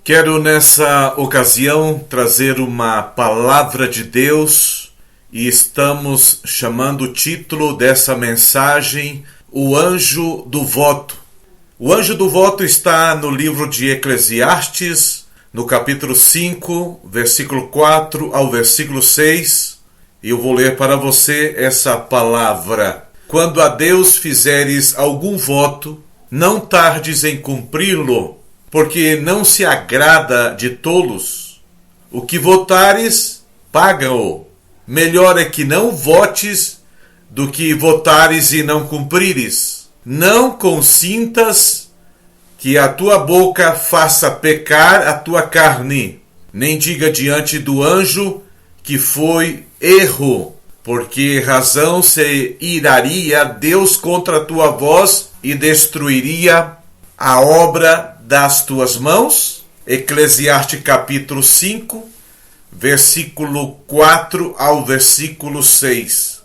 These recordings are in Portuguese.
Quero nessa ocasião trazer uma palavra de Deus e estamos chamando o título dessa mensagem, O Anjo do Voto. O Anjo do Voto está no livro de Eclesiastes, no capítulo 5, versículo 4 ao versículo 6, e eu vou ler para você essa palavra. Quando a Deus fizeres algum voto, não tardes em cumpri-lo, porque não se agrada de tolos. O que votares, paga-o. Melhor é que não votes do que votares e não cumprires. Não consintas que a tua boca faça pecar a tua carne, nem diga diante do anjo que foi erro, porque razão se iraria Deus contra a tua voz e destruiria a obra das tuas mãos. Eclesiastes capítulo 5, versículo 4 ao versículo 6.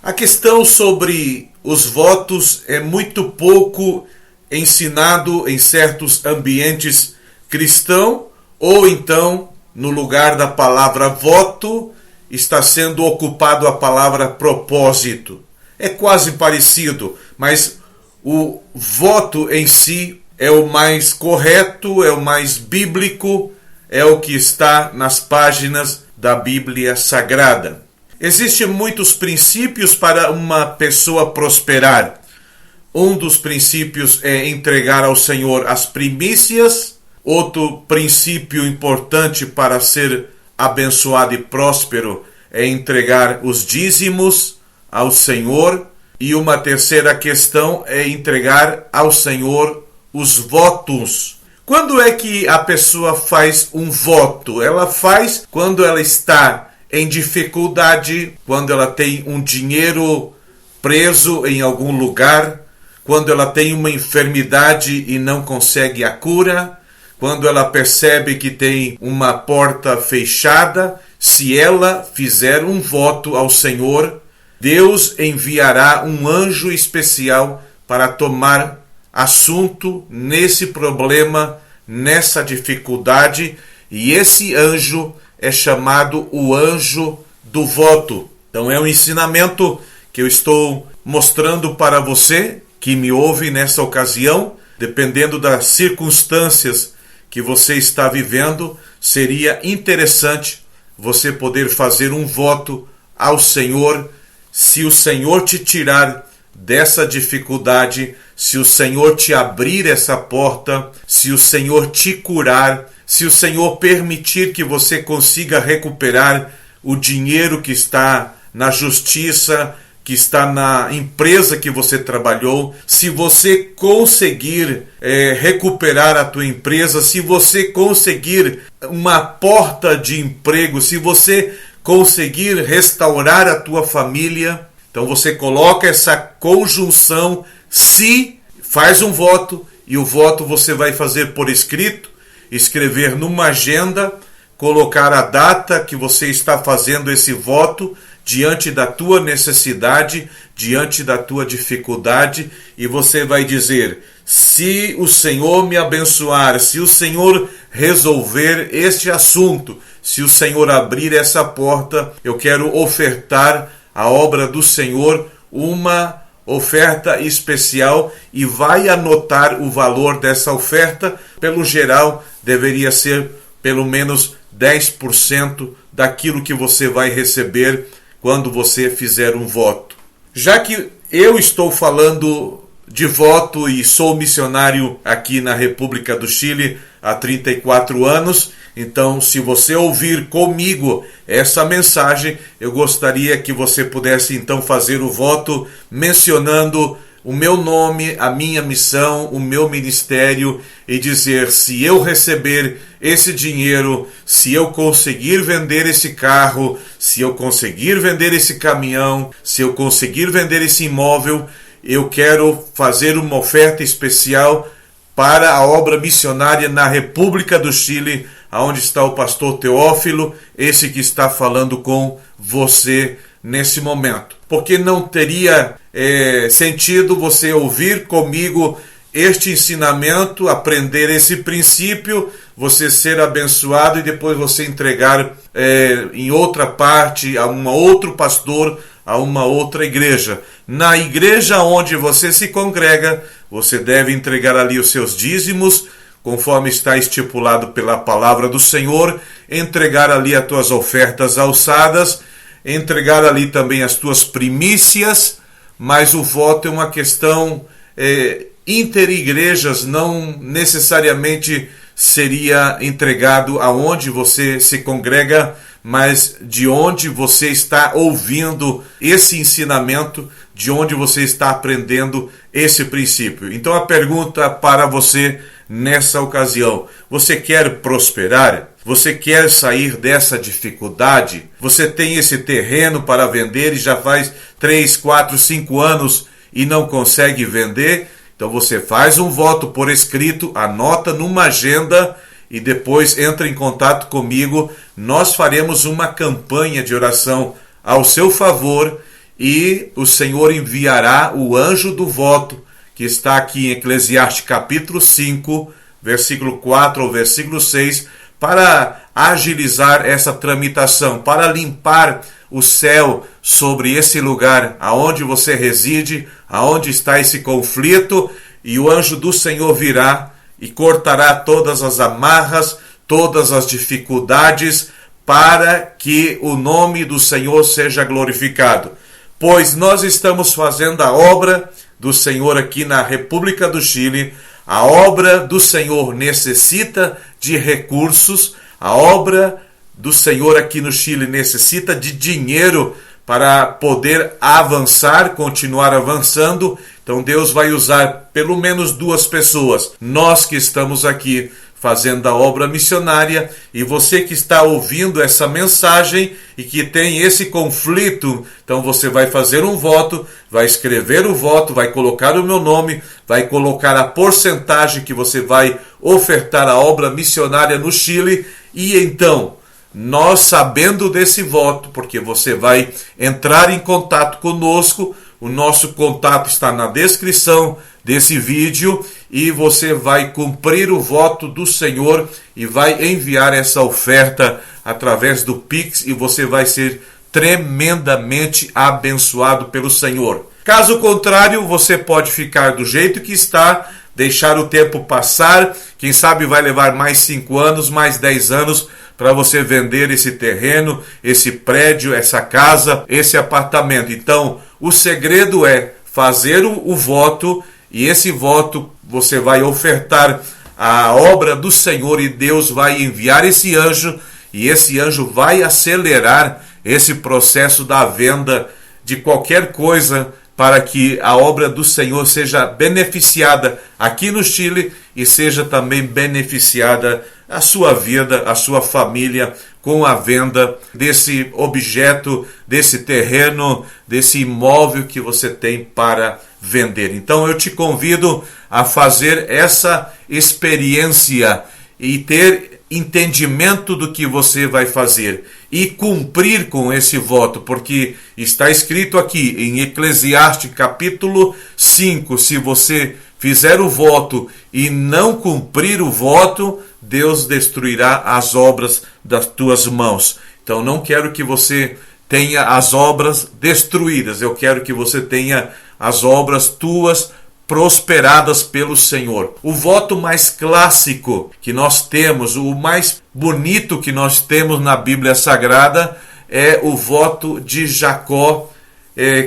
A questão sobre os votos é muito pouco ensinado em certos ambientes cristãos, ou então, no lugar da palavra voto, está sendo ocupado a palavra propósito. É quase parecido, mas o voto em si é o mais correto, é o mais bíblico, é o que está nas páginas da Bíblia Sagrada. Existem muitos princípios para uma pessoa prosperar. Um dos princípios é entregar ao Senhor as primícias. Outro princípio importante para ser abençoado e próspero é entregar os dízimos ao Senhor. E uma terceira questão é entregar ao Senhor os votos. Quando é que a pessoa faz um voto? Ela faz quando ela está em dificuldade, quando ela tem um dinheiro preso em algum lugar, quando ela tem uma enfermidade e não consegue a cura, quando ela percebe que tem uma porta fechada. Se ela fizer um voto ao Senhor, Deus enviará um anjo especial para tomar assunto nesse problema, nessa dificuldade, e esse anjo é chamado o anjo do voto. Então é um ensinamento que eu estou mostrando para você que me ouve nessa ocasião. Dependendo das circunstâncias que você está vivendo, seria interessante você poder fazer um voto ao Senhor. Se o Senhor te tirar dessa dificuldade, se o Senhor te abrir essa porta, se o Senhor te curar, se o Senhor permitir que você consiga recuperar o dinheiro que está na justiça, que está na empresa que você trabalhou, se você conseguir recuperar a tua empresa, se você conseguir uma porta de emprego, se você conseguir restaurar a tua família, então você coloca essa conjunção, se faz um voto, e o voto você vai fazer por escrito, escrever numa agenda, colocar a data que você está fazendo esse voto, diante da tua necessidade, diante da tua dificuldade, e você vai dizer: se o Senhor me abençoar, se o Senhor resolver este assunto, se o Senhor abrir essa porta, eu quero ofertar a obra do Senhor, uma oferta especial, e vai anotar o valor dessa oferta. Pelo geral, deveria ser pelo menos 10% daquilo que você vai receber quando você fizer um voto. Já que eu estou falando de voto e sou missionário aqui na República do Chile há 34 anos, então se você ouvir comigo essa mensagem, eu gostaria que você pudesse então fazer o voto mencionando o meu nome, a minha missão, o meu ministério, e dizer: se eu receber esse dinheiro, se eu conseguir vender esse carro, se eu conseguir vender esse caminhão, se eu conseguir vender esse imóvel, eu quero fazer uma oferta especial para a obra missionária na República do Chile, onde está o pastor Teófilo, esse que está falando com você nesse momento. Porque não teria sentido você ouvir comigo este ensinamento, aprender esse princípio, você ser abençoado e depois você entregar em outra parte, a um outro pastor, a uma outra igreja. Na igreja onde você se congrega, você deve entregar ali os seus dízimos, conforme está estipulado pela palavra do Senhor, entregar ali as tuas ofertas alçadas, entregar ali também as tuas primícias, mas o voto é uma questão interigrejas, não necessariamente seria entregado aonde você se congrega, mas de onde você está ouvindo esse ensinamento, de onde você está aprendendo esse princípio. Então a pergunta para você nessa ocasião: você quer prosperar? Você quer sair dessa dificuldade? Você tem esse terreno para vender e já faz 3, 4, 5 anos e não consegue vender? Então você faz um voto por escrito, anota numa agenda e depois entra em contato comigo. Nós faremos uma campanha de oração ao seu favor e o Senhor enviará o anjo do voto, que está aqui em Eclesiastes capítulo 5, versículo 4 ao versículo 6, para agilizar essa tramitação, para limpar o céu sobre esse lugar aonde você reside, aonde está esse conflito, e o anjo do Senhor virá e cortará todas as amarras, todas as dificuldades, para que o nome do Senhor seja glorificado. Pois nós estamos fazendo a obra do Senhor aqui na República do Chile. A obra do Senhor necessita de recursos, a obra do Senhor aqui no Chile necessita de dinheiro para poder avançar, continuar avançando. Então Deus vai usar pelo menos 2 pessoas. Nós que estamos aqui fazendo a obra missionária e você que está ouvindo essa mensagem e que tem esse conflito, então você vai fazer um voto, vai escrever o voto, vai colocar o meu nome, vai colocar a porcentagem que você vai ofertar à obra missionária no Chile e então, nós sabendo desse voto, porque você vai entrar em contato conosco, o nosso contato está na descrição desse vídeo e você vai cumprir o voto do Senhor e vai enviar essa oferta através do Pix e você vai ser tremendamente abençoado pelo Senhor. Caso contrário, você pode ficar do jeito que está, deixar o tempo passar, quem sabe vai levar mais 5 anos, mais 10 anos para você vender esse terreno, esse prédio, essa casa, esse apartamento. Então, o segredo é fazer o voto e esse voto você vai ofertar a obra do Senhor e Deus vai enviar esse anjo e esse anjo vai acelerar esse processo da venda de qualquer coisa para que a obra do Senhor seja beneficiada aqui no Chile e seja também beneficiada a sua vida, a sua família, com a venda desse objeto, desse terreno, desse imóvel que você tem para vender. Então eu te convido a fazer essa experiência e ter entendimento do que você vai fazer e cumprir com esse voto, porque está escrito aqui em Eclesiastes capítulo 5, se você fizer o voto e não cumprir o voto, Deus destruirá as obras das tuas mãos. Então não quero que você tenha as obras destruídas, eu quero que você tenha as obras tuas prosperadas pelo Senhor. O voto mais clássico que nós temos, o mais bonito que nós temos na Bíblia Sagrada é o voto de Jacó,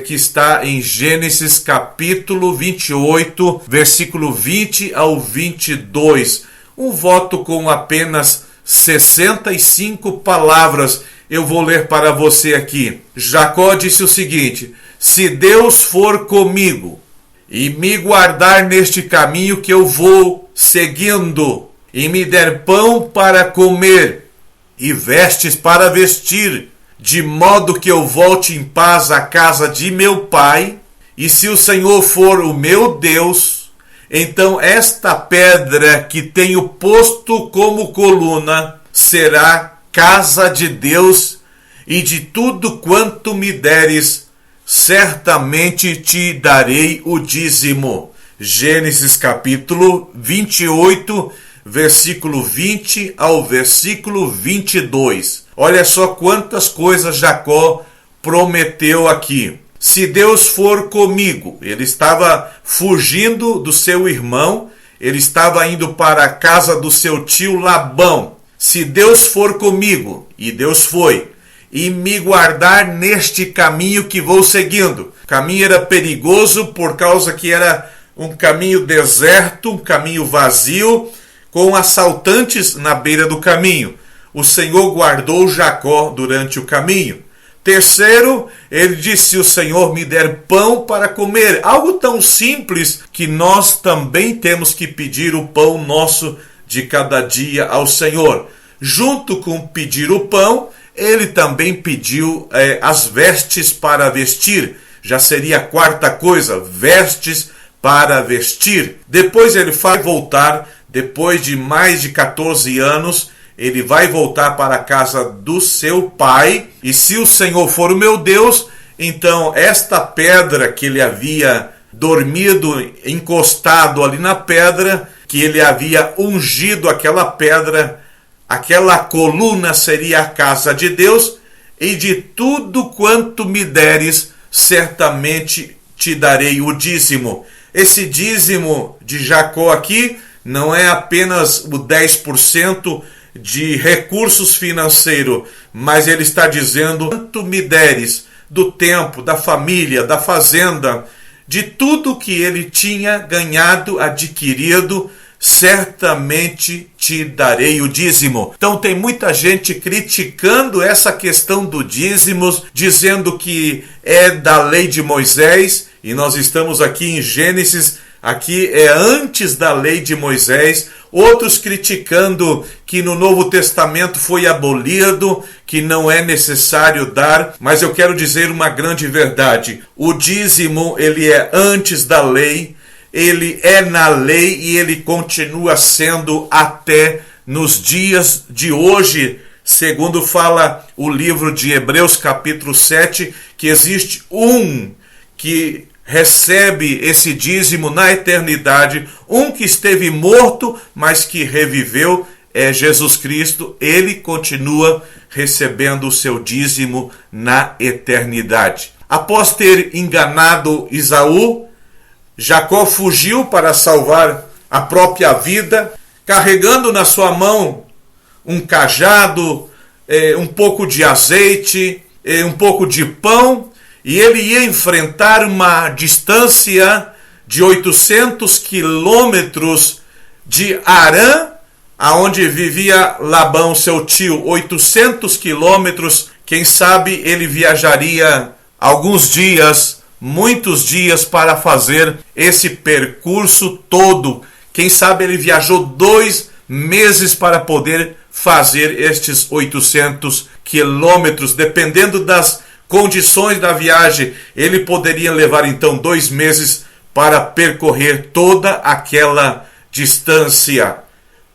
que está em Gênesis capítulo 28, versículo 20 ao 22. Um voto com apenas 65 palavras. Eu vou ler para você aqui. Jacó disse o seguinte: se Deus for comigo e me guardar neste caminho que eu vou seguindo, e me der pão para comer e vestes para vestir, de modo que eu volte em paz à casa de meu pai, e se o Senhor for o meu Deus, então esta pedra que tenho posto como coluna será casa de Deus, e de tudo quanto me deres, certamente te darei o dízimo. Gênesis capítulo 28, versículo 20 ao versículo 22. Olha só quantas coisas Jacó prometeu aqui. Se Deus for comigo, ele estava fugindo do seu irmão, ele estava indo para a casa do seu tio Labão. Se Deus for comigo, e Deus foi, e me guardar neste caminho que vou seguindo. O caminho era perigoso por causa que era um caminho deserto, um caminho vazio, com assaltantes na beira do caminho. O Senhor guardou Jacó durante o caminho. Terceiro, ele disse: se o Senhor me der pão para comer. Algo tão simples que nós também temos que pedir o pão nosso de cada dia ao Senhor. Junto com pedir o pão, ele também pediu as vestes para vestir. Já seria a quarta coisa, vestes para vestir. Depois ele vai voltar, depois de mais de 14 anos, ele vai voltar para a casa do seu pai. E se o Senhor for o meu Deus, então esta pedra que ele havia dormido, encostado ali na pedra, que ele havia ungido aquela pedra, aquela coluna seria a casa de Deus, e de tudo quanto me deres, certamente te darei o dízimo. Esse dízimo de Jacó aqui não é apenas o 10% de recursos financeiros, mas ele está dizendo: quanto me deres do tempo, da família, da fazenda, de tudo que ele tinha ganhado, adquirido, certamente te darei o dízimo. Então tem muita gente criticando essa questão do dízimos, dizendo que é da lei de Moisés, e nós estamos aqui em Gênesis, aqui é antes da lei de Moisés. Outros criticando que no Novo Testamento foi abolido, que não é necessário dar. Mas eu quero dizer uma grande verdade: o dízimo, ele é antes da lei, ele é na lei e ele continua sendo até nos dias de hoje, segundo fala o livro de Hebreus capítulo 7, que existe um que recebe esse dízimo na eternidade, um que esteve morto, mas que reviveu, é Jesus Cristo. Ele continua recebendo o seu dízimo na eternidade. Após ter enganado Esaú, Jacó fugiu para salvar a própria vida, carregando na sua mão um cajado, um pouco de azeite, um pouco de pão, e ele ia enfrentar uma distância de 800 quilômetros de Harã, aonde vivia Labão, seu tio. 800 quilômetros, quem sabe ele viajaria alguns dias, muitos dias, para fazer esse percurso todo. Quem sabe ele viajou 2 meses para poder fazer estes 800 quilômetros, dependendo das condições da viagem. Ele poderia levar então 2 meses para percorrer toda aquela distância.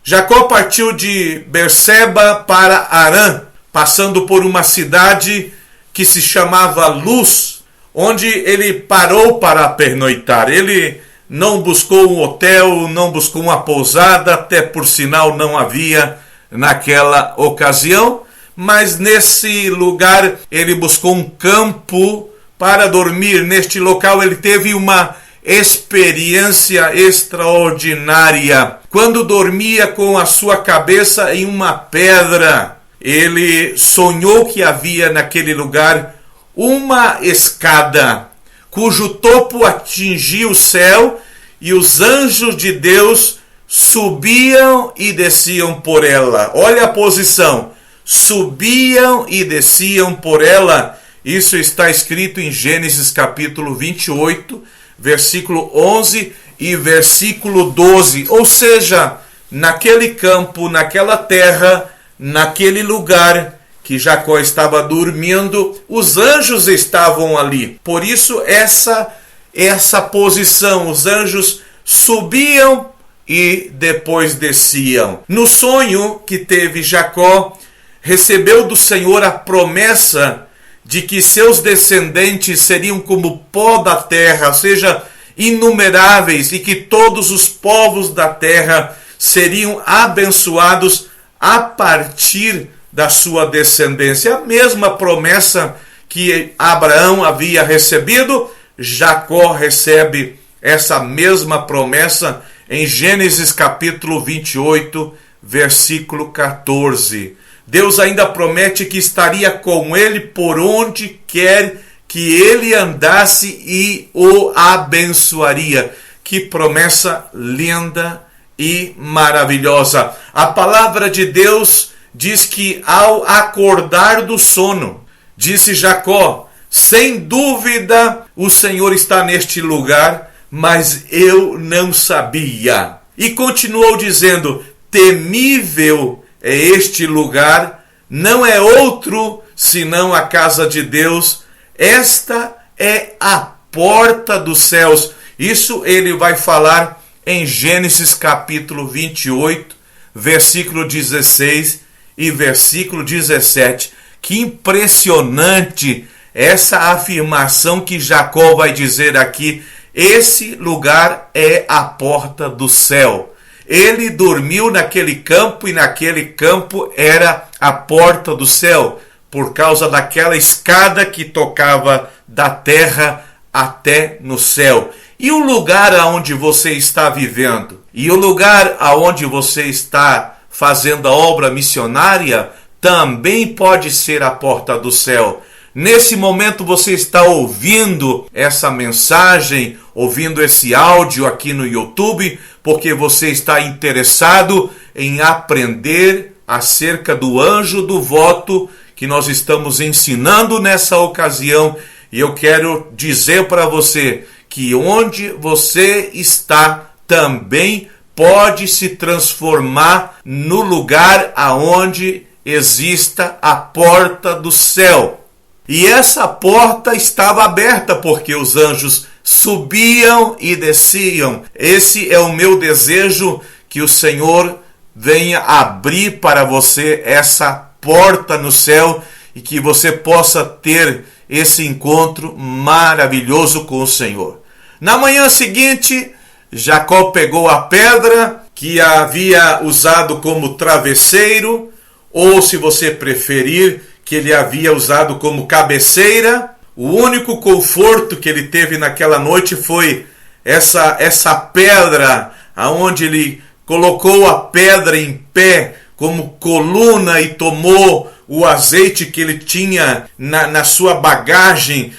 Jacó partiu de Berseba para Harã, passando por uma cidade que se chamava Luz, onde ele parou para pernoitar. Ele não buscou um hotel, não buscou uma pousada, até por sinal não havia naquela ocasião. Mas nesse lugar ele buscou um campo para dormir. Neste local ele teve uma experiência extraordinária. Quando dormia com a sua cabeça em uma pedra, ele sonhou que havia naquele lugar uma escada, cujo topo atingia o céu, e os anjos de Deus subiam e desciam por ela. Olha a posição. Subiam e desciam por ela. Isso está escrito em Gênesis capítulo 28, versículo 11 e versículo 12. Ou seja, naquele campo, naquela terra, naquele lugar que Jacó estava dormindo, os anjos estavam ali. Por isso essa posição, os anjos subiam e depois desciam. No sonho que teve Jacó, recebeu do Senhor a promessa de que seus descendentes seriam como pó da terra, ou seja, inumeráveis, e que todos os povos da terra seriam abençoados a partir da sua descendência. A mesma promessa que Abraão havia recebido, Jacó recebe essa mesma promessa em Gênesis capítulo 28, versículo 14. Deus ainda promete que estaria com ele por onde quer que ele andasse e o abençoaria. Que promessa linda e maravilhosa. A palavra de Deus diz que ao acordar do sono, disse Jacó: sem dúvida o Senhor está neste lugar, mas eu não sabia. E continuou dizendo: temível é este lugar, não é outro senão a casa de Deus. Esta é a porta dos céus. Isso ele vai falar em Gênesis capítulo 28, versículo 16 e versículo 17. Que impressionante essa afirmação que Jacó vai dizer aqui. Esse lugar é a porta do céu. Ele dormiu naquele campo e naquele campo era a porta do céu, por causa daquela escada que tocava da terra até no céu. E o lugar aonde você está vivendo, e o lugar aonde você está fazendo a obra missionária, também pode ser a porta do céu. Nesse momento você está ouvindo essa mensagem, ouvindo esse áudio aqui no YouTube, porque você está interessado em aprender acerca do anjo do voto que nós estamos ensinando nessa ocasião. E eu quero dizer para você que onde você está também pode se transformar no lugar aonde exista a porta do céu. E essa porta estava aberta porque os anjos subiam e desciam. Esse é o meu desejo, que o Senhor venha abrir para você essa porta no céu e que você possa ter esse encontro maravilhoso com o Senhor. Na manhã seguinte, Jacó pegou a pedra que havia usado como travesseiro, ou se você preferir, que ele havia usado como cabeceira. O único conforto que ele teve naquela noite foi essa pedra, aonde ele colocou a pedra em pé como coluna e tomou o azeite que ele tinha na sua bagagem,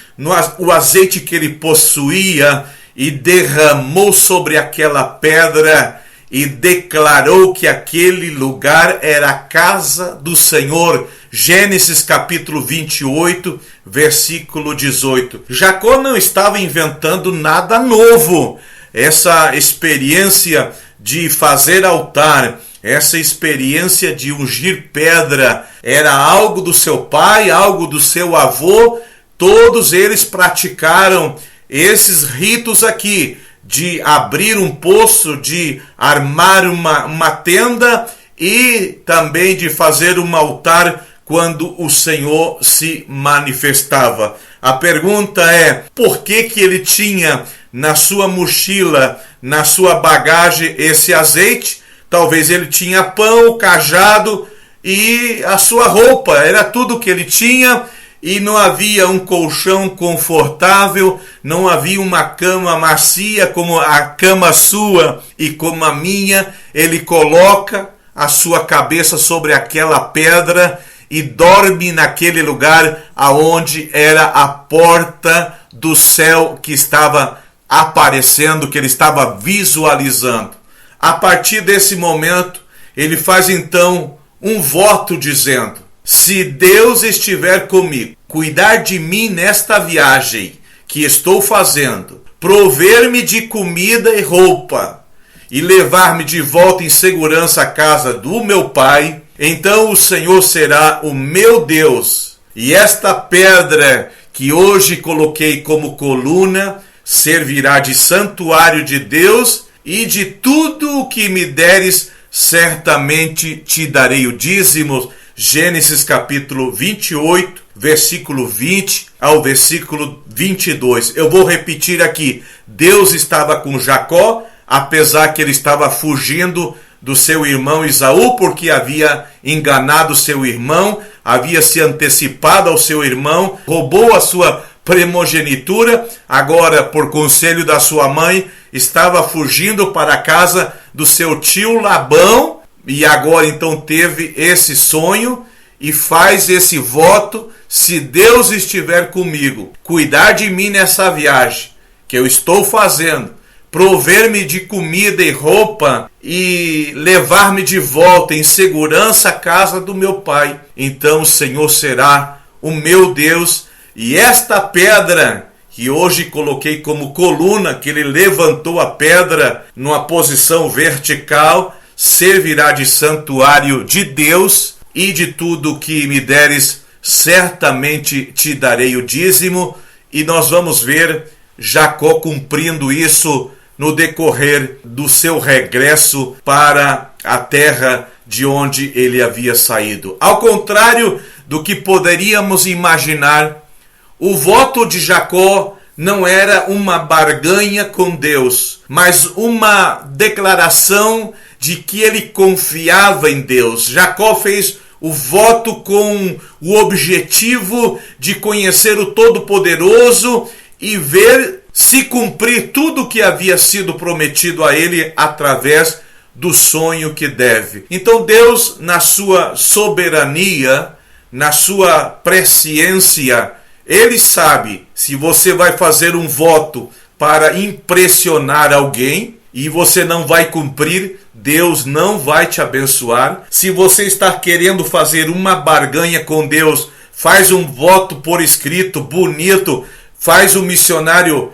o azeite que ele possuía, e derramou sobre aquela pedra e declarou que aquele lugar era a casa do Senhor. Gênesis capítulo 28, versículo 18. Jacó não estava inventando nada novo. Essa experiência de fazer altar, essa experiência de ungir pedra, era algo do seu pai, algo do seu avô. Todos eles praticaram esses ritos aqui, de abrir um poço, de armar uma tenda e também de fazer um altar quando o Senhor se manifestava. A pergunta é: por que ele tinha na sua mochila, na sua bagagem, esse azeite? Talvez ele tinha pão, cajado e a sua roupa. Era tudo que ele tinha. E não havia um colchão confortável, não havia uma cama macia como a cama sua e como a minha. Ele coloca a sua cabeça sobre aquela pedra e dorme naquele lugar aonde era a porta do céu que estava aparecendo, que ele estava visualizando. A partir desse momento, ele faz então um voto dizendo: se Deus estiver comigo, cuidar de mim nesta viagem que estou fazendo, prover-me de comida e roupa e levar-me de volta em segurança à casa do meu pai, então o Senhor será o meu Deus. E esta pedra que hoje coloquei como coluna servirá de santuário de Deus, e de tudo o que me deres, certamente te darei o dízimo. Gênesis capítulo 28, versículo 20 ao versículo 22. Eu vou repetir aqui. Deus estava com Jacó, apesar que ele estava fugindo do seu irmão Esaú, porque havia enganado seu irmão, havia se antecipado ao seu irmão, roubou a sua primogenitura, agora por conselho da sua mãe, estava fugindo para a casa do seu tio Labão, e agora então teve esse sonho e faz esse voto: se Deus estiver comigo, cuidar de mim nessa viagem que eu estou fazendo, prover-me de comida e roupa e levar-me de volta em segurança à casa do meu pai, então o Senhor será o meu Deus, e esta pedra que hoje coloquei como coluna, que ele levantou a pedra numa posição vertical, servirá de santuário de Deus, e de tudo que me deres, certamente te darei o dízimo. E nós vamos ver Jacó cumprindo isso no decorrer do seu regresso para a terra de onde ele havia saído. Ao contrário do que poderíamos imaginar, o voto de Jacó não era uma barganha com Deus, mas uma declaração de que ele confiava em Deus. Jacó fez o voto com o objetivo de conhecer o Todo-Poderoso e ver se cumprir tudo o que havia sido prometido a ele através do sonho que deve. Então Deus, na sua soberania, na sua presciência, ele sabe se você vai fazer um voto para impressionar alguém e você não vai cumprir, Deus não vai te abençoar. Se você está querendo fazer uma barganha com Deus, faz um voto por escrito, bonito, faz o missionário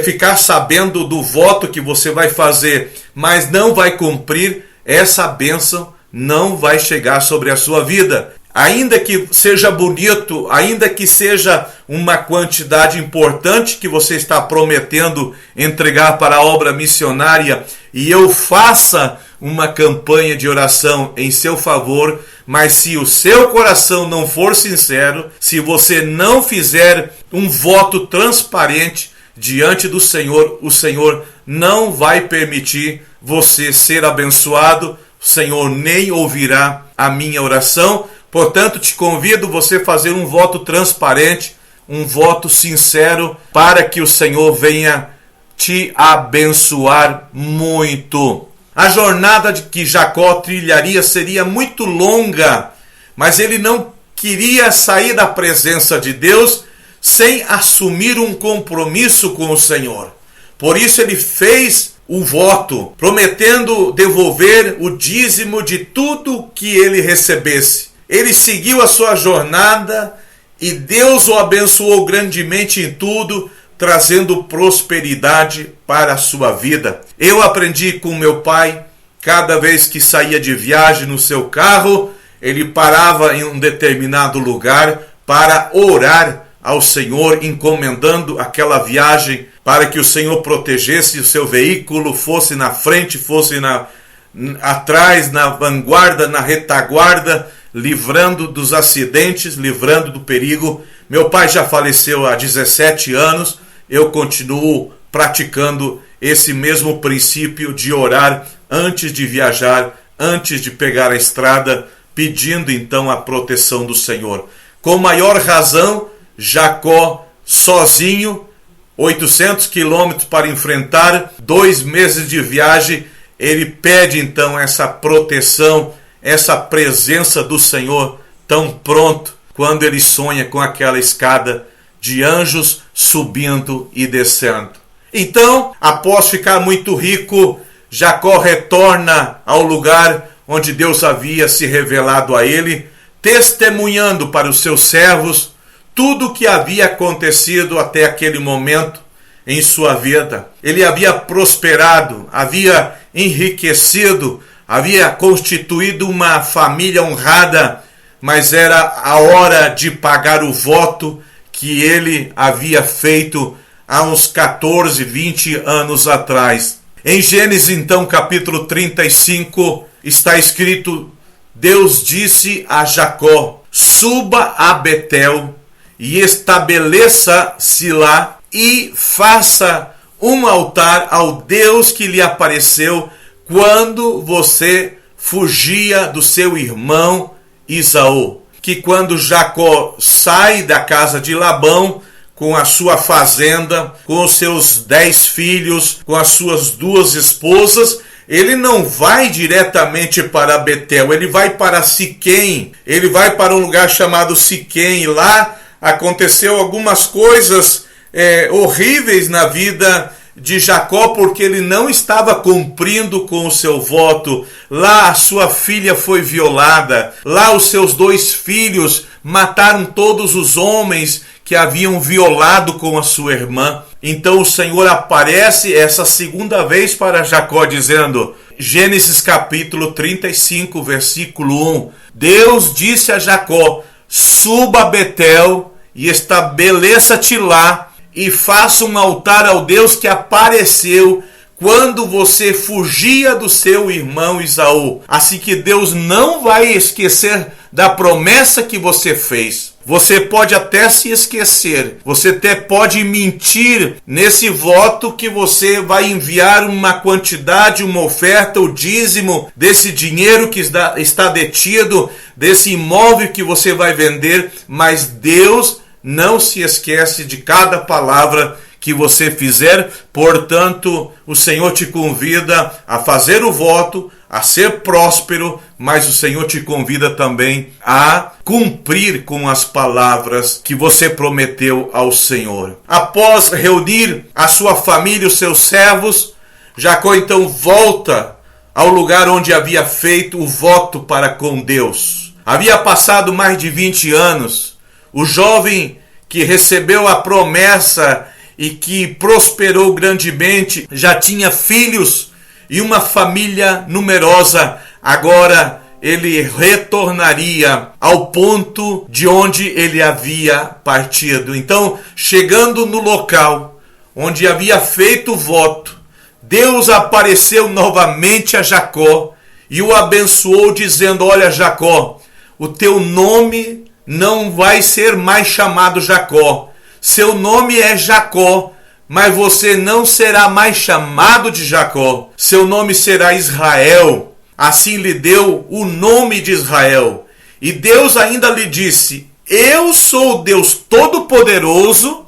ficar sabendo do voto que você vai fazer, mas não vai cumprir, essa bênção não vai chegar sobre a sua vida. Ainda que seja bonito, ainda que seja uma quantidade importante que você está prometendo entregar para a obra missionária, e eu faça uma campanha de oração em seu favor, mas se o seu coração não for sincero, se você não fizer um voto transparente diante do Senhor, o Senhor não vai permitir você ser abençoado, o Senhor nem ouvirá a minha oração. Portanto, te convido você a fazer um voto transparente, um voto sincero, para que o Senhor venha te abençoar muito. A jornada que Jacó trilharia seria muito longa, mas ele não queria sair da presença de Deus sem assumir um compromisso com o Senhor. Por isso ele fez o voto, prometendo devolver o dízimo de tudo que ele recebesse. Ele seguiu a sua jornada e Deus o abençoou grandemente em tudo, trazendo prosperidade para a sua vida. Eu aprendi com meu pai, cada vez que saía de viagem no seu carro, ele parava em um determinado lugar para orar ao Senhor, encomendando aquela viagem para que o Senhor protegesse o seu veículo, fosse na frente, fosse atrás, na vanguarda, na retaguarda, livrando dos acidentes, livrando do perigo. Meu pai já faleceu há 17 anos, eu continuo praticando esse mesmo princípio de orar antes de viajar, antes de pegar a estrada, pedindo então a proteção do Senhor. Com maior razão, Jacó sozinho, 800 quilômetros para enfrentar, 2 meses de viagem, ele pede então essa proteção, essa presença do Senhor tão pronto, quando ele sonha com aquela escada de anjos subindo e descendo. Então, após ficar muito rico, Jacó retorna ao lugar onde Deus havia se revelado a ele, testemunhando para os seus servos tudo o que havia acontecido até aquele momento em sua vida. Ele havia prosperado, havia enriquecido, havia constituído uma família honrada, mas era a hora de pagar o voto que ele havia feito há uns 14, 20 anos atrás. Em Gênesis, então, capítulo 35, está escrito: Deus disse a Jacó: suba a Betel e estabeleça-se lá e faça um altar ao Deus que lhe apareceu quando você fugia do seu irmão Esaú. Que quando Jacó sai da casa de Labão, com a sua fazenda, com os seus 10 filhos, com as suas 2 esposas, ele não vai diretamente para Betel, ele vai para Siquém, ele vai para um lugar chamado Siquém, e lá aconteceu algumas coisas horríveis na vida de Jacó, porque ele não estava cumprindo com o seu voto. Lá a sua filha foi violada, lá os seus 2 filhos mataram todos os homens que haviam violado com a sua irmã. Então o Senhor aparece essa segunda vez para Jacó dizendo, Gênesis capítulo 35, versículo 1, Deus disse a Jacó, suba a Betel e estabeleça-te lá e faça um altar ao Deus que apareceu quando você fugia do seu irmão Esaú. Assim que Deus não vai esquecer da promessa que você fez. Você pode até se esquecer, você até pode mentir nesse voto que você vai enviar uma quantidade, uma oferta, o dízimo desse dinheiro que está detido, desse imóvel que você vai vender, mas Deus não se esquece de cada palavra que você fizer. Portanto, o Senhor te convida a fazer o voto, a ser próspero, mas o Senhor te convida também a cumprir com as palavras que você prometeu ao Senhor. Após reunir a sua família, os seus servos, Jacó então volta ao lugar onde havia feito o voto para com Deus. Havia passado mais de 20 anos. O jovem que recebeu a promessa e que prosperou grandemente, já tinha filhos e uma família numerosa. Agora ele retornaria ao ponto de onde ele havia partido. Então, chegando no local onde havia feito o voto, Deus apareceu novamente a Jacó e o abençoou dizendo, olha Jacó, o teu nome não vai ser mais chamado Jacó. Seu nome é Jacó, mas você não será mais chamado de Jacó. Seu nome será Israel. Assim lhe deu o nome de Israel. E Deus ainda lhe disse, eu sou Deus Todo-Poderoso.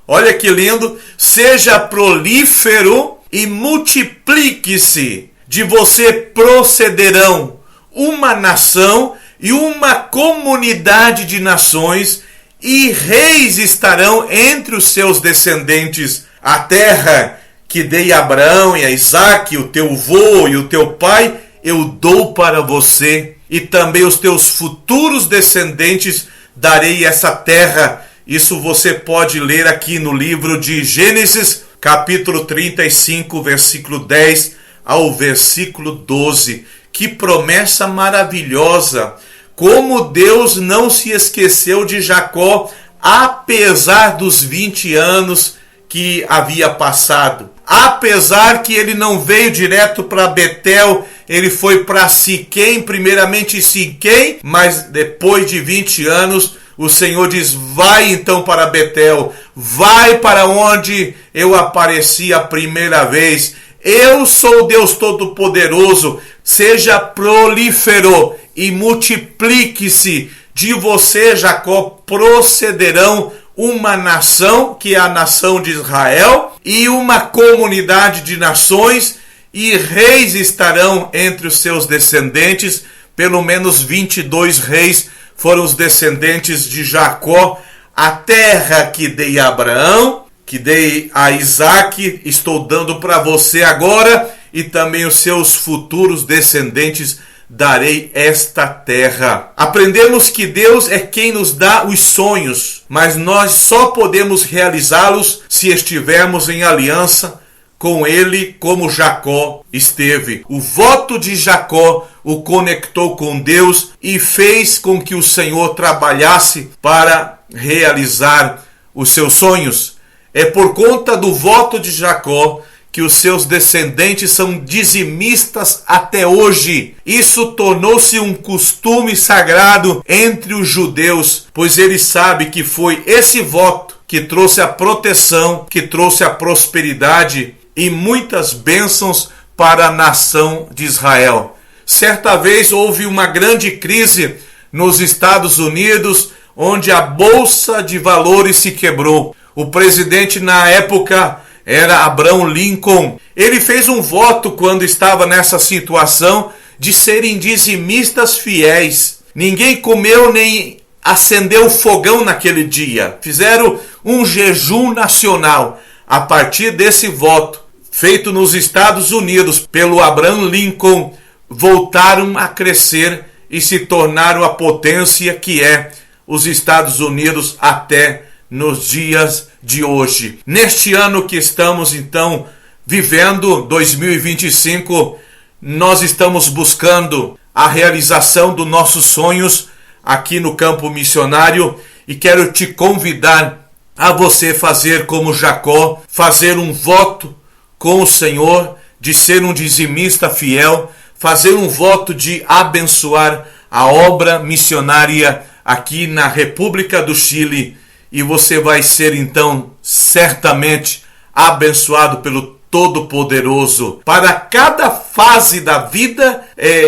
Olha que lindo. Seja prolífero e multiplique-se. De você procederão uma nação e uma comunidade de nações, e reis estarão entre os seus descendentes. A terra que dei a Abraão e a Isaque, o teu avô e o teu pai, eu dou para você, e também os teus futuros descendentes darei essa terra. Isso você pode ler aqui no livro de Gênesis, capítulo 35, versículo 10 ao versículo 12. Que promessa maravilhosa! Como Deus não se esqueceu de Jacó, apesar dos 20 anos que havia passado. Apesar que ele não veio direto para Betel, ele foi para Siquém, primeiramente Siquém, mas depois de 20 anos, o Senhor diz, vai então para Betel, vai para onde eu apareci a primeira vez. Eu sou Deus Todo-Poderoso, seja prolífero e multiplique-se. De você, Jacó, procederão uma nação, que é a nação de Israel, e uma comunidade de nações, e reis estarão entre os seus descendentes. Pelo menos 22 reis foram os descendentes de Jacó. A terra que dei a Abraão, que dei a Isaque, estou dando para você agora, e também os seus futuros descendentes darei esta terra. Aprendemos que Deus é quem nos dá os sonhos, mas nós só podemos realizá-los se estivermos em aliança com Ele, como Jacó esteve. O voto de Jacó o conectou com Deus e fez com que o Senhor trabalhasse para realizar os seus sonhos. É por conta do voto de Jacó que os seus descendentes são dizimistas até hoje. Isso tornou-se um costume sagrado entre os judeus, pois ele sabe que foi esse voto que trouxe a proteção, que trouxe a prosperidade e muitas bênçãos para a nação de Israel. Certa vez houve uma grande crise nos Estados Unidos, onde a Bolsa de Valores se quebrou. O presidente na época era Abraham Lincoln. Ele fez um voto quando estava nessa situação de serem dizimistas fiéis. Ninguém comeu nem acendeu fogão naquele dia. Fizeram um jejum nacional. A partir desse voto, feito nos Estados Unidos pelo Abraham Lincoln, voltaram a crescer e se tornaram a potência que é os Estados Unidos até nos dias de hoje. Neste ano que estamos então vivendo, 2025, nós estamos buscando a realização dos nossos sonhos aqui no campo missionário e quero te convidar a você fazer como Jacó, fazer um voto com o Senhor de ser um dizimista fiel, fazer um voto de abençoar a obra missionária aqui na República do Chile, e você vai ser então certamente abençoado pelo Todo-Poderoso. Para cada fase da vida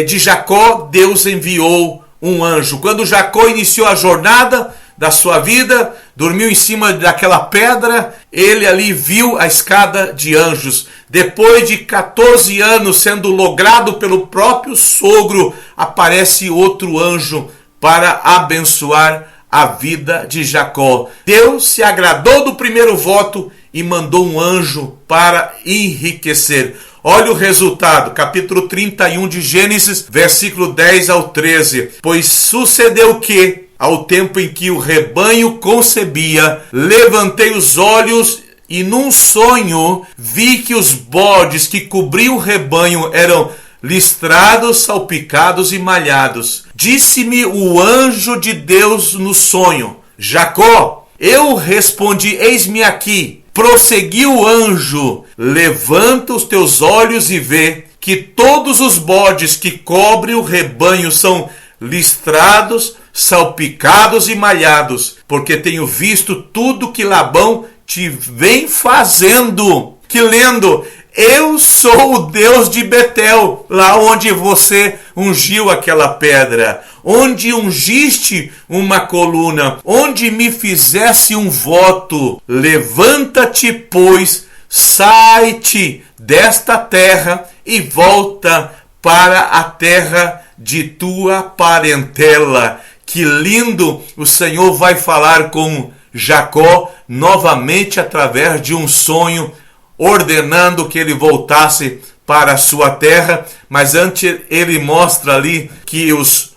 de Jacó, Deus enviou um anjo. Quando Jacó iniciou a jornada da sua vida, dormiu em cima daquela pedra, ele ali viu a escada de anjos. Depois de 14 anos sendo logrado pelo próprio sogro, aparece outro anjo para abençoar a vida de Jacó. Deus se agradou do primeiro voto e mandou um anjo para enriquecer. Olha o resultado, capítulo 31 de Gênesis, versículo 10 ao 13. Pois sucedeu que, ao tempo em que o rebanho concebia, levantei os olhos e num sonho vi que os bodes que cobriam o rebanho eram listrados, salpicados e malhados. Disse-me o anjo de Deus no sonho: Jacó. Eu respondi: eis-me aqui. Prosseguiu o anjo: levanta os teus olhos e vê que todos os bodes que cobrem o rebanho são listrados, salpicados e malhados, porque tenho visto tudo que Labão te vem fazendo. Que lendo, eu sou o Deus de Betel, lá onde você ungiu aquela pedra, onde ungiste uma coluna, onde me fizesse um voto. Levanta-te, pois, sai-te desta terra e volta para a terra de tua parentela. Que lindo! O Senhor vai falar com Jacó novamente através de um sonho, ordenando que ele voltasse para a sua terra, mas antes ele mostra ali que os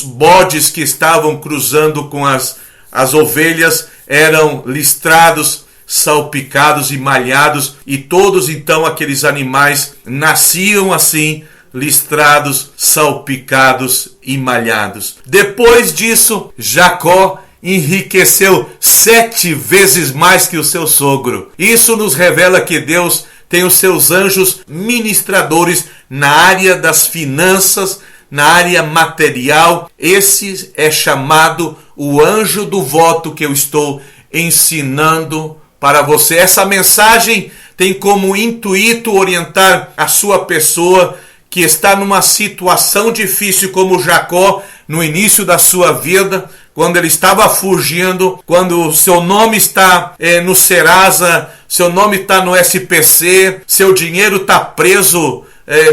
bodes que estavam cruzando com as ovelhas eram listrados, salpicados e malhados, e todos então aqueles animais nasciam assim, listrados, salpicados e malhados. Depois disso, Jacó enriqueceu 7 vezes mais que o seu sogro. Isso nos revela que Deus tem os seus anjos ministradores na área das finanças, na área material. Esse é chamado o anjo do voto que eu estou ensinando para você. Essa mensagem tem como intuito orientar a sua pessoa que está numa situação difícil, como Jacó no início da sua vida, quando ele estava fugindo, quando seu nome está no Serasa, seu nome está no SPC, seu dinheiro está preso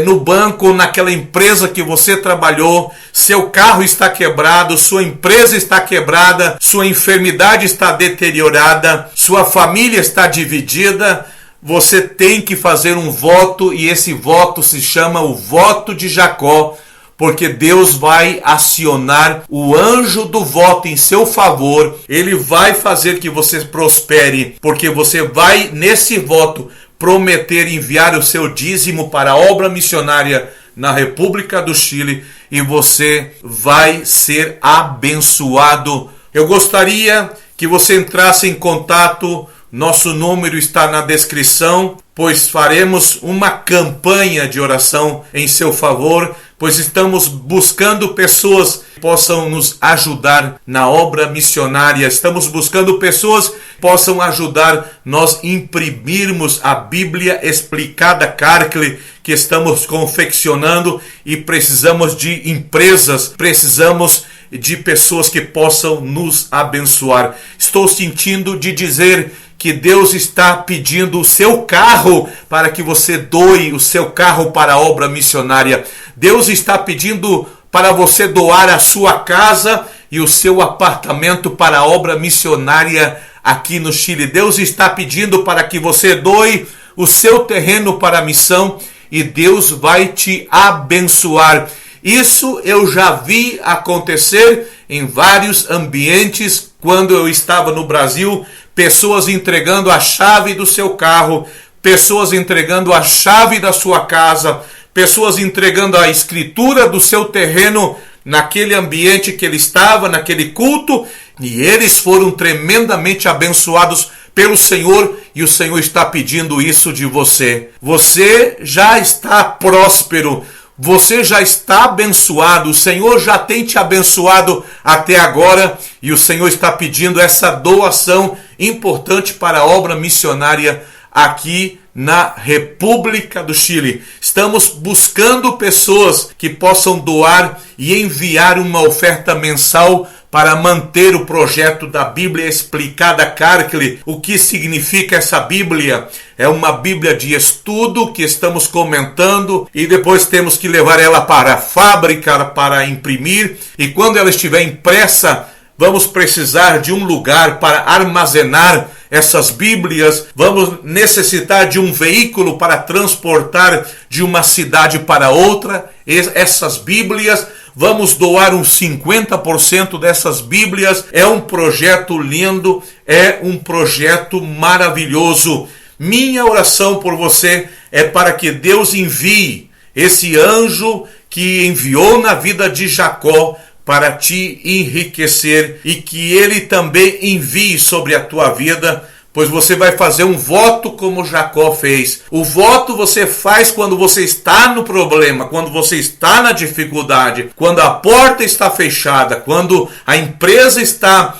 no banco, naquela empresa que você trabalhou, seu carro está quebrado, sua empresa está quebrada, sua enfermidade está deteriorada, sua família está dividida. Você tem que fazer um voto, e esse voto se chama o voto de Jacó, porque Deus vai acionar o anjo do voto em seu favor. Ele vai fazer que você prospere, porque você vai, nesse voto, prometer enviar o seu dízimo para a obra missionária na República do Chile, e você vai ser abençoado. Eu gostaria que você entrasse em contato. Nosso número está na descrição, pois faremos uma campanha de oração em seu favor, pois estamos buscando pessoas que possam nos ajudar na obra missionária. Estamos buscando pessoas que possam ajudar nós imprimirmos a Bíblia Explicada Carcle, que estamos confeccionando, e precisamos de empresas, precisamos de pessoas que possam nos abençoar. Estou sentindo de dizer que Deus está pedindo o seu carro para que você doe o seu carro para a obra missionária. Deus está pedindo para você doar a sua casa e o seu apartamento para a obra missionária aqui no Chile. Deus está pedindo para que você doe o seu terreno para a missão e Deus vai te abençoar. Isso eu já vi acontecer em vários ambientes quando eu estava no Brasil. Pessoas entregando a chave do seu carro, pessoas entregando a chave da sua casa, pessoas entregando a escritura do seu terreno naquele ambiente que ele estava, naquele culto, e eles foram tremendamente abençoados pelo Senhor, e o Senhor está pedindo isso de você. Você já está próspero, você já está abençoado, o Senhor já tem te abençoado até agora, e o Senhor está pedindo essa doação importante para a obra missionária aqui na República do Chile. Estamos buscando pessoas que possam doar e enviar uma oferta mensal para manter o projeto da Bíblia Explicada Carcle. O que significa essa Bíblia? É uma Bíblia de estudo que estamos comentando e depois temos que levar ela para a fábrica para imprimir, e quando ela estiver impressa, vamos precisar de um lugar para armazenar essas Bíblias, vamos necessitar de um veículo para transportar de uma cidade para outra essas Bíblias. Vamos doar uns 50% dessas Bíblias. É um projeto lindo, é um projeto maravilhoso. Minha oração por você é para que Deus envie esse anjo que enviou na vida de Jacó para te enriquecer, e que ele também envie sobre a tua vida, pois você vai fazer um voto como Jacó fez. O voto você faz quando você está no problema, quando você está na dificuldade, quando a porta está fechada, quando a empresa está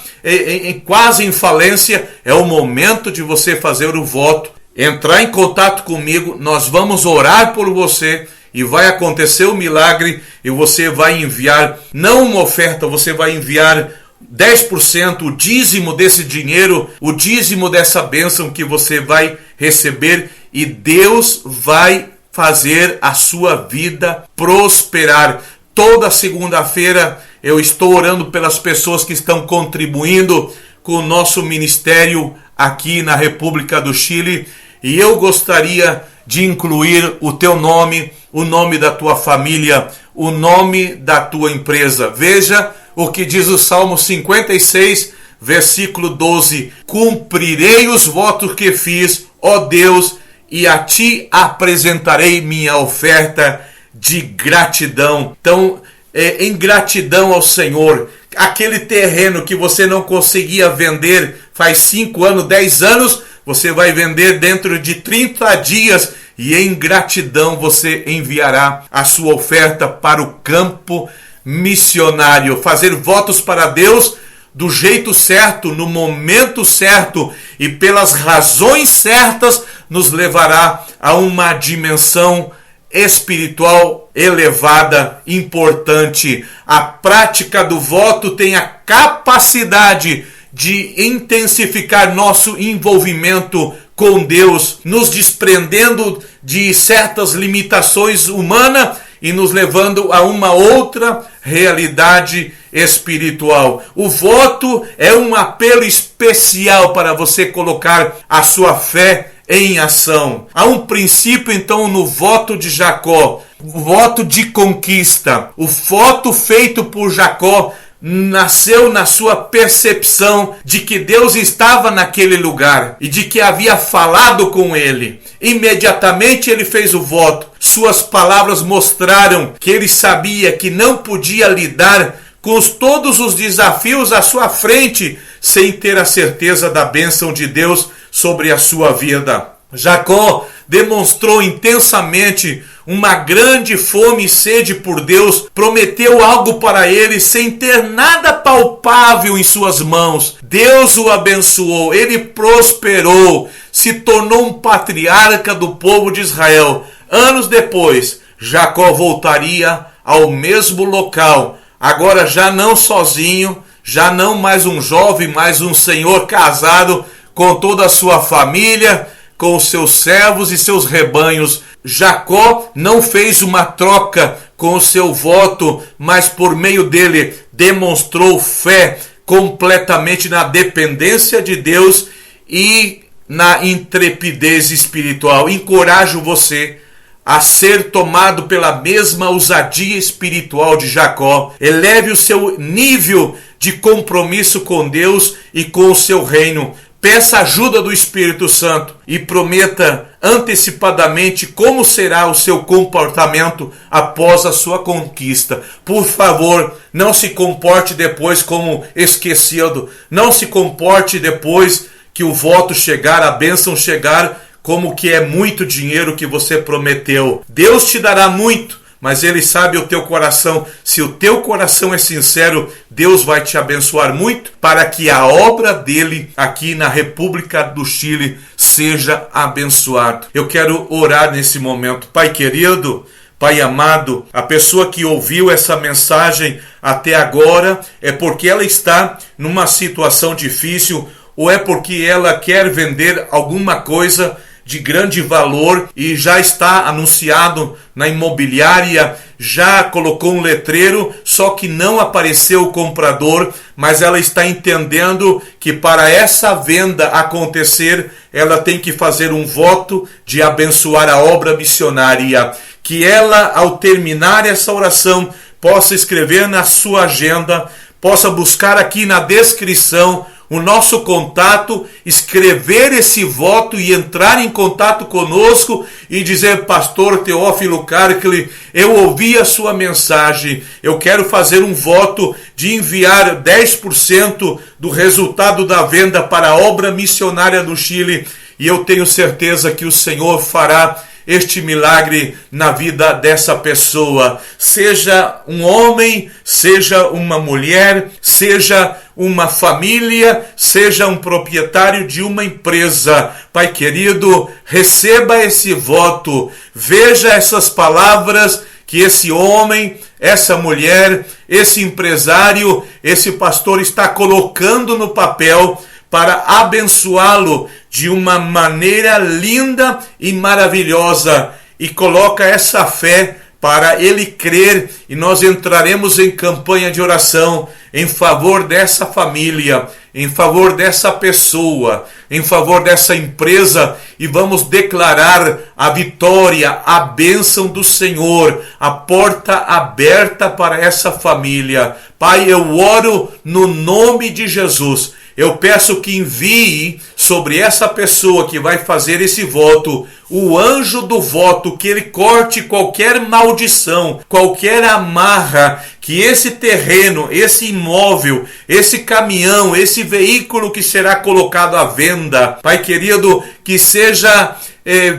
quase em falência. É o momento de você fazer o voto, entrar em contato comigo, nós vamos orar por você, e vai acontecer o milagre, e você vai enviar, não uma oferta, você vai enviar 10%, o dízimo desse dinheiro, o dízimo dessa bênção que você vai receber, e Deus vai fazer a sua vida prosperar. Toda segunda-feira eu estou orando pelas pessoas que estão contribuindo com o nosso ministério aqui na República do Chile, e eu gostaria de incluir o teu nome, o nome da tua família, o nome da tua empresa. Veja o que diz o Salmo 56, versículo 12. Cumprirei os votos que fiz, ó Deus, e a ti apresentarei minha oferta de gratidão. Então, em gratidão ao Senhor, aquele terreno que você não conseguia vender faz 5 anos, 10 anos, você vai vender dentro de 30 dias, e em gratidão você enviará a sua oferta para o campo missionário. Fazer votos para Deus do jeito certo, no momento certo e pelas razões certas, nos levará a uma dimensão espiritual elevada, importante. A prática do voto tem a capacidade de intensificar nosso envolvimento com Deus, nos desprendendo de certas limitações humanas e nos levando a uma outra realidade espiritual. O voto é um apelo especial para você colocar a sua fé em ação. Há um princípio então no voto de Jacó, o voto de conquista. O voto feito por Jacó nasceu na sua percepção de que Deus estava naquele lugar e de que havia falado com ele. Imediatamente ele fez o voto. Suas palavras mostraram que ele sabia que não podia lidar com todos os desafios à sua frente sem ter a certeza da bênção de Deus sobre a sua vida. Jacó demonstrou intensamente uma grande fome e sede por Deus, prometeu algo para ele sem ter nada palpável em suas mãos. Deus o abençoou, ele prosperou, se tornou um patriarca do povo de Israel. Anos depois, Jacó voltaria ao mesmo local, agora já não sozinho, já não mais um jovem, mas um senhor casado com toda a sua família, com os seus servos e seus rebanhos. Jacó não fez uma troca com o seu voto, mas por meio dele demonstrou fé completamente na dependência de Deus e na intrepidez espiritual. Encorajo você a ser tomado pela mesma ousadia espiritual de Jacó. Eleve o seu nível de compromisso com Deus e com o seu reino. Peça ajuda do Espírito Santo e prometa antecipadamente como será o seu comportamento após a sua conquista. Por favor, não se comporte depois como esquecido. Não se comporte depois que o voto chegar, a bênção chegar, como que é muito dinheiro que você prometeu. Deus te dará muito, mas Ele sabe o teu coração. Se o teu coração é sincero, Deus vai te abençoar muito para que a obra dele aqui na República do Chile seja abençoada. Eu quero orar nesse momento. Pai querido, Pai amado, a pessoa que ouviu essa mensagem até agora é porque ela está numa situação difícil ou é porque ela quer vender alguma coisa de grande valor e já está anunciado na imobiliária, já colocou um letreiro, só que não apareceu o comprador, mas ela está entendendo que para essa venda acontecer, ela tem que fazer um voto de abençoar a obra missionária. Que ela, ao terminar essa oração, possa escrever na sua agenda, possa buscar aqui na descrição o nosso contato, escrever esse voto e entrar em contato conosco e dizer: Pastor Teófilo Karkle, eu ouvi a sua mensagem, eu quero fazer um voto de enviar 10% do resultado da venda para a obra missionária no Chile, e eu tenho certeza que o Senhor fará este milagre na vida dessa pessoa. Seja um homem, seja uma mulher, seja uma família, seja um proprietário de uma empresa. Pai querido, receba esse voto, veja essas palavras que esse homem, essa mulher, esse empresário, esse pastor está colocando no papel para abençoá-lo de uma maneira linda e maravilhosa, e coloca essa fé para ele crer, e nós entraremos em campanha de oração em favor dessa família, em favor dessa pessoa, em favor dessa empresa, e vamos declarar a vitória, a bênção do Senhor, a porta aberta para essa família. Pai, eu oro no nome de Jesus. Eu peço que envie sobre essa pessoa que vai fazer esse voto o anjo do voto, que ele corte qualquer maldição, qualquer amarra, que esse terreno, esse imóvel, esse caminhão, esse veículo que será colocado à venda, Pai querido, que seja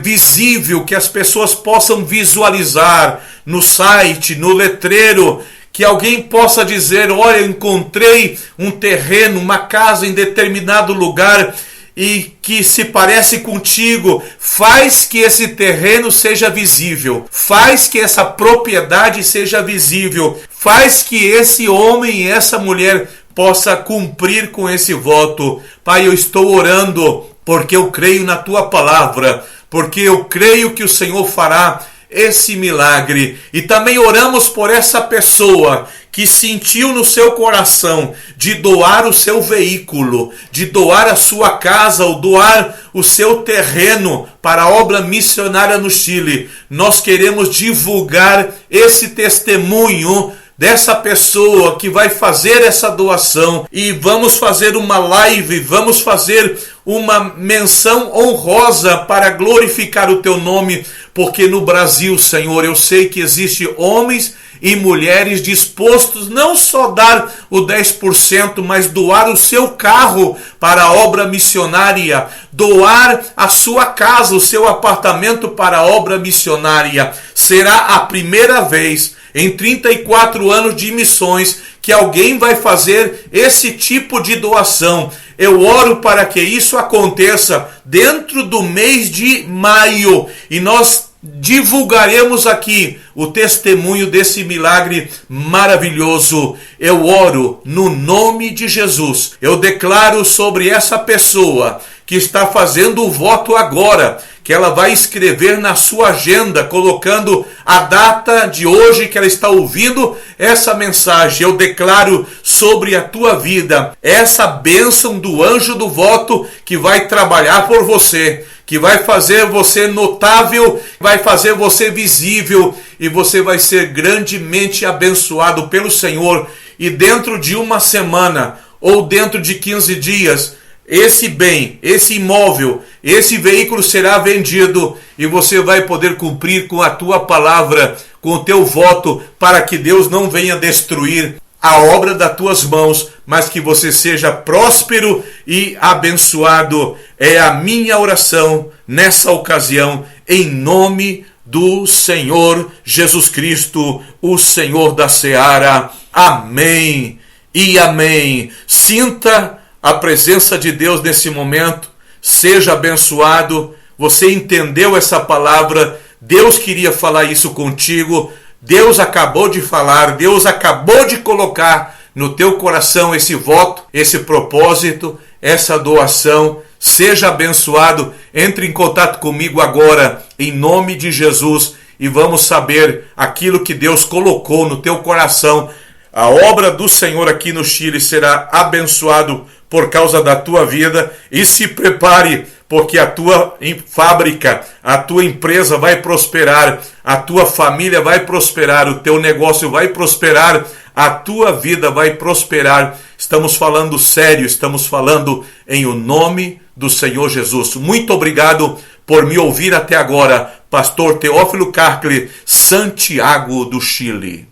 visível, que as pessoas possam visualizar no site, no letreiro, que alguém possa dizer: olha, eu encontrei um terreno, uma casa em determinado lugar e que se parece contigo. Faz que esse terreno seja visível, faz que essa propriedade seja visível, faz que esse homem e essa mulher possa cumprir com esse voto. Pai, eu estou orando porque eu creio na tua palavra, porque eu creio que o Senhor fará esse milagre. E também oramos por essa pessoa que sentiu no seu coração de doar o seu veículo, de doar a sua casa ou doar o seu terreno para a obra missionária no Chile. Nós queremos divulgar esse testemunho dessa pessoa que vai fazer essa doação, e vamos fazer uma live, vamos fazer uma menção honrosa para glorificar o teu nome, porque no Brasil, Senhor, eu sei que existem homens e mulheres dispostos não só dar o 10%, mas doar o seu carro para a obra missionária, doar a sua casa, o seu apartamento para a obra missionária. Será a primeira vez em 34 anos de missões que alguém vai fazer esse tipo de doação. Eu oro para que isso aconteça dentro do mês de maio e nós divulgaremos aqui o testemunho desse milagre maravilhoso. Eu oro no nome de Jesus. Eu declaro sobre essa pessoa que está fazendo o voto agora, que ela vai escrever na sua agenda, colocando a data de hoje que ela está ouvindo essa mensagem. Eu declaro sobre a tua vida essa bênção do anjo do voto que vai trabalhar por você, que vai fazer você notável, vai fazer você visível e você vai ser grandemente abençoado pelo Senhor. E dentro de uma semana ou dentro de 15 dias, esse bem, esse imóvel, esse veículo será vendido e você vai poder cumprir com a tua palavra, com o teu voto, para que Deus não venha destruir a obra das tuas mãos, mas que você seja próspero e abençoado. É a minha oração nessa ocasião, em nome do Senhor Jesus Cristo, o Senhor da Seara. Amém e amém. Sinta a presença de Deus nesse momento, seja abençoado. Você entendeu essa palavra, Deus queria falar isso contigo, Deus acabou de falar, Deus acabou de colocar no teu coração esse voto, esse propósito, essa doação. Seja abençoado, entre em contato comigo agora, em nome de Jesus, e vamos saber aquilo que Deus colocou no teu coração. A obra do Senhor aqui no Chile será abençoado por causa da tua vida, e se prepare, porque a tua fábrica, a tua empresa vai prosperar, a tua família vai prosperar, o teu negócio vai prosperar, a tua vida vai prosperar. Estamos falando sério, estamos falando em o nome do Senhor Jesus. Muito obrigado por me ouvir até agora, Pastor Teófilo Carcle, Santiago do Chile.